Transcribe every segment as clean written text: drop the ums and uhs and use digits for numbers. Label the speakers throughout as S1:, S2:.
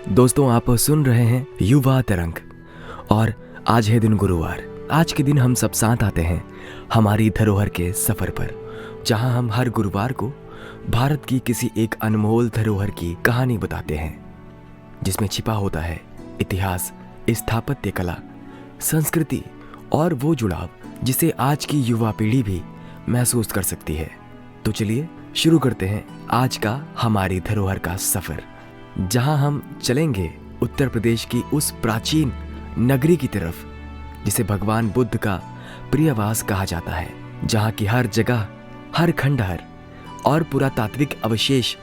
S1: दोस्तों, आप सुन रहे हैं युवा तरंग और आज है दिन गुरुवार। आज के दिन हम सब साथ आते हैं हमारी धरोहर के सफर पर, जहां हम हर गुरुवार को भारत की किसी एक अनमोल धरोहर की कहानी बताते हैं, जिसमें छिपा होता है इतिहास, स्थापत्य कला, संस्कृति और वो जुड़ाव जिसे आज की युवा पीढ़ी भी महसूस कर सकती है। तो चलिए शुरू करते हैं आज का हमारी धरोहर का सफर, जहां हम चलेंगे उत्तर प्रदेश की उस प्राचीन नगरी की तरफ जिसे भगवान बुद्ध का प्रियवास कहा जाता है, जहां की हर जगह, हर खंडहर और पुरातात्विक अवशेष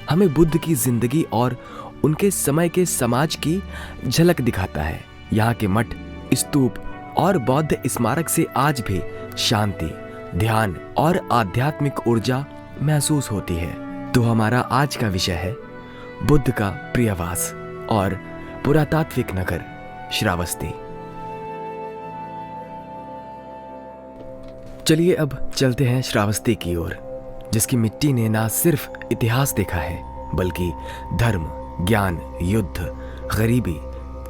S1: हमें बुद्ध की जिंदगी और उनके समय के समाज की झलक दिखाता है। यहाँ के मठ, स्तूप और बौद्ध स्मारक से आज भी शांति, ध्यान और आध्यात्मिक ऊर्जा महसूस होती है। तो हमारा आज का विषय है बुद्ध का प्रियवास और पुरातात्विक नगर श्रावस्ती। चलिए अब चलते हैं श्रावस्ती की ओर, जिसकी मिट्टी ने ना सिर्फ इतिहास देखा है, बल्कि धर्म, ज्ञान, युद्ध, गरीबी,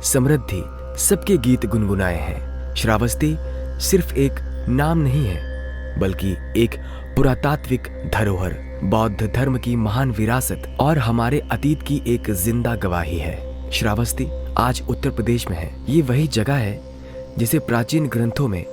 S1: समृद्धि सबके गीत गुनगुनाए हैं। श्रावस्ती सिर्फ एक नाम नहीं है, बल्कि एक पुरातात्विक धरोहर, बौद्ध धर्म की महान विरासत और हमारे अतीत की एक जिंदा गवाही है। श्रावस्ती आज उत्तर प्रदेश में है। ये वही जगह है जिसे प्राचीन ग्रंथों में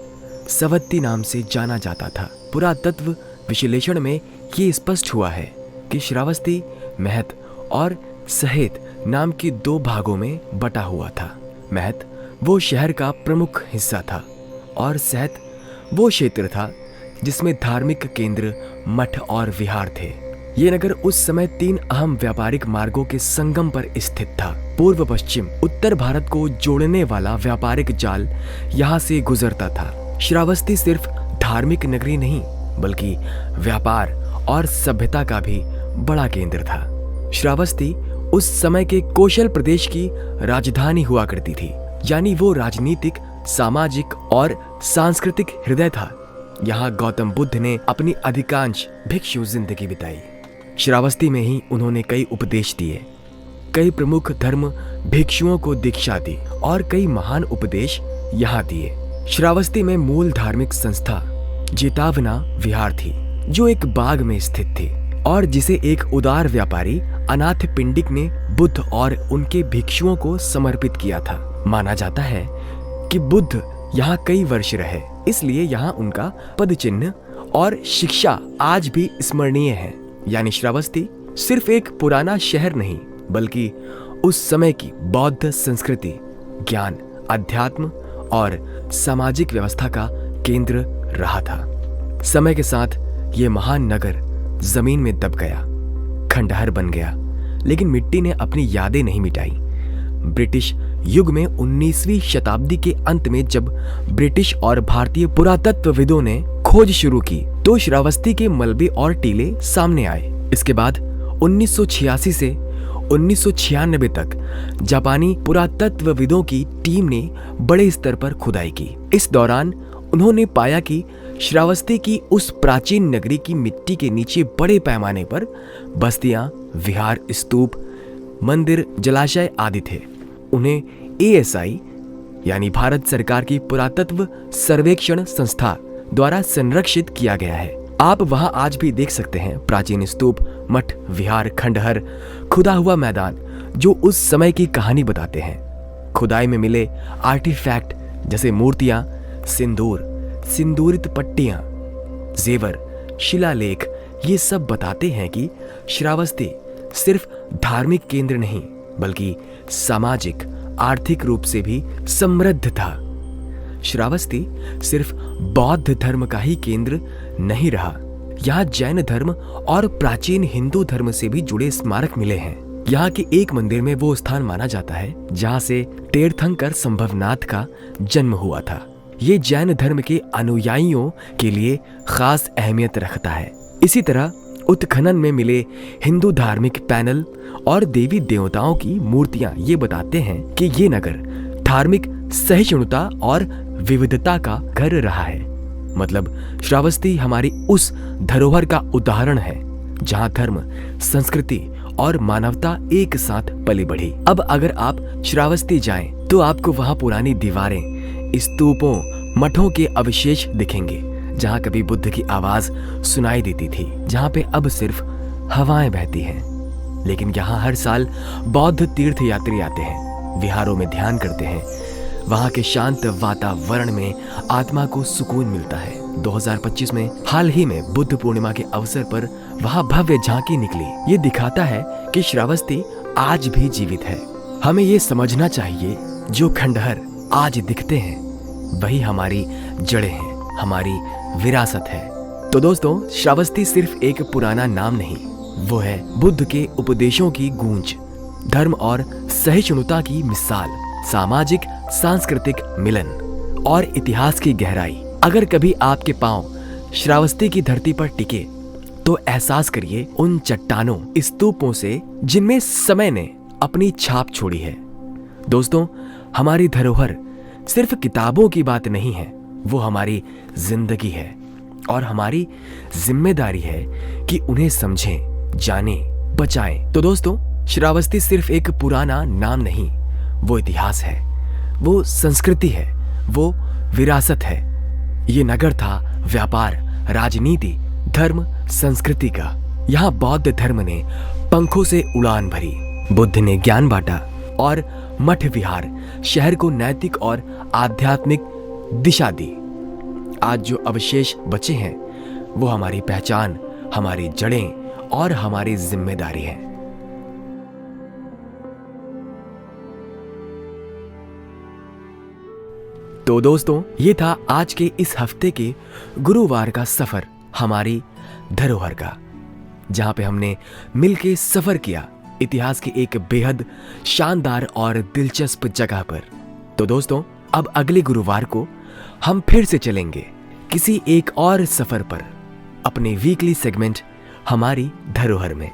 S1: सवत्ती नाम से जाना जाता था। पुरातत्व विश्लेषण में ये स्पष्ट हुआ है कि श्रावस्ती महत और सहेत नाम के दो भागों में बटा हुआ था। महत वो शहर का प्रमुख हिस्सा था और सहेत वो क्षेत्र था जिसमें धार्मिक केंद्र, मठ और विहार थे। ये नगर उस समय 3 अहम व्यापारिक मार्गों के संगम पर स्थित था। पूर्व पश्चिम उत्तर भारत को जोड़ने वाला व्यापारिक जाल यहाँ से गुजरता था। श्रावस्ती सिर्फ धार्मिक नगरी नहीं, बल्कि व्यापार और सभ्यता का भी बड़ा केंद्र था। श्रावस्ती उस समय के कोशल प्रदेश की राजधानी हुआ करती थी, यानी वो राजनीतिक, सामाजिक और सांस्कृतिक हृदय था। यहाँ गौतम बुद्ध ने अपनी अधिकांश भिक्षु जिंदगी बिताई। श्रावस्ती में ही उन्होंने कई उपदेश दिए, कई प्रमुख धर्म भिक्षुओं को दीक्षा दी और कई महान उपदेश यहाँ दिए। श्रावस्ती में मूल धार्मिक संस्था जेतावना विहार थी, जो एक बाग में स्थित थी और जिसे एक उदार व्यापारी अनाथ पिंडिक ने बुद्ध और उनके भिक्षुओं को समर्पित किया था। माना जाता है कि बुद्ध यहाँ कई वर्ष रहे, इसलिए यहाँ उनका पद चिन्ह और शिक्षा आज भी स्मरणीय है। यानी श्रावस्ती सिर्फ एक पुराना शहर नहीं, बल्कि उस समय की बौद्ध संस्कृति, ज्ञान, अध्यात्म और सामाजिक व्यवस्था का केंद्र रहा था। समय के साथ ये महान नगर जमीन में दब गया, खंडहर बन गया, लेकिन मिट्टी ने अपनी यादें नहीं मिटाई। ब्रिटिश युग में 19वीं शताब्दी के अंत में जब ब्रिटिश और भारतीय पुरातत्वविदों ने खोज शुरू की, तो श्रावस्ती के मलबे और टीले सामने आए। इसके बाद 1986 से 1996 तक जापानी पुरातत्वविदों की टीम ने बड़े स्तर पर खुदाई की। इस दौरान उन्होंने पाया कि श्रावस्ती की उस प्राचीन नगरी की मिट्टी के नीचे बड़े पैमाने पर बस्तियां, विहार, स्तूप, मंदिर, जलाशय आदि थे। उन्हें ASI यानी भारत सरकार की पुरातत्व सर्वेक्षण संस्था द्वारा संरक्षित किया गया है। आप वहां आज भी देख सकते हैं प्राचीन स्तूप, मठ, विहार, खंडहर, खुदा हुआ मैदान, जो उस समय की कहानी बताते हैं। खुदाई में मिले आर्टिफैक्ट जैसे मूर्तियां, सिंदूर, सिंदूरित पट्टियां, जेवर, शिलालेख, ये सब बताते हैं कि श्रावस्ती सिर्फ धार्मिक केंद्र नहीं, बल्कि सामाजिक, आर्थिक रूप से भी समृद्ध था। श्रावस्ती सिर्फ बौद्ध धर्म का ही केंद्र नहीं रहा। यहाँ जैन धर्म और प्राचीन हिंदू धर्म से भी जुड़े स्मारक मिले हैं। यहाँ के एक मंदिर में वो स्थान माना जाता है जहाँ से तीर्थंकर संभवनाथ का जन्म हुआ था। ये जैन धर्म के अनुयायियों के लिए खास अहमियत रखता है। इसी तरह उत्खनन में मिले हिंदू धार्मिक पैनल और देवी देवताओं की मूर्तियां ये बताते हैं कि ये नगर धार्मिक सहिष्णुता और विविधता का घर रहा है। मतलब श्रावस्ती हमारी उस धरोहर का उदाहरण है जहां धर्म, संस्कृति और मानवता एक साथ पली बढ़ी। अब अगर आप श्रावस्ती जाएं, तो आपको वहां पुरानी दीवारें, स्तूपों, मठों के अवशेष दिखेंगे, जहां कभी बुद्ध की आवाज सुनाई देती थी, जहां पे अब सिर्फ हवाएं बहती हैं। लेकिन यहाँ हर साल बौद्ध तीर्थ यात्री आते हैं, विहारों में ध्यान करते हैं। वहां के शांत वातावरण में आत्मा को सुकून मिलता है। 2025 में हाल ही में बुद्ध पूर्णिमा के अवसर पर वहां भव्य झांकी निकली। ये दिखाता है कि श्रावस्ती आज भी जीवित है। हमें ये समझना चाहिए, जो खंडहर आज दिखते हैं वही हमारी जड़ें हैं, हमारी विरासत है। तो दोस्तों, श्रावस्ती सिर्फ एक पुराना नाम नहीं, वो है बुद्ध के उपदेशों की गूंज, धर्म और सहिष्णुता की मिसाल, सामाजिक सांस्कृतिक मिलन और इतिहास की गहराई। अगर कभी आपके पांव श्रावस्ती की धरती पर टिके, तो एहसास करिए उन चट्टानों, स्तूपों से जिनमें समय ने अपनी छाप छोड़ी है। दोस्तों, हमारी धरोहर सिर्फ किताबों की बात नहीं है, वो हमारी जिंदगी है और हमारी जिम्मेदारी है कि उन्हें समझें, जानें, बचाएं। तो दोस्तों, श्रावस्ती सिर्फ एक पुराना नाम नहीं, वो इतिहास है, वो संस्कृति है, वो विरासत है। ये नगर था व्यापार, राजनीति, धर्म, संस्कृति का। यहाँ बौद्ध धर्म ने पंखों से उड़ान भरी, बुद्ध ने ज्ञान बांटा और मठ विहार शहर को नैतिक और आध्यात्मिक दिशा दी। आज जो अवशेष बचे हैं, वो हमारी पहचान, हमारी जड़ें और हमारी जिम्मेदारी है। तो दोस्तों, ये था आज के इस हफ्ते के गुरुवार का सफर हमारी धरोहर का, जहां पे हमने मिलके सफर किया इतिहास की एक बेहद शानदार और दिलचस्प जगह पर। तो दोस्तों, अब अगले गुरुवार को हम फिर से चलेंगे किसी एक और सफर पर, अपने वीकली सेगमेंट हमारी धरोहर में।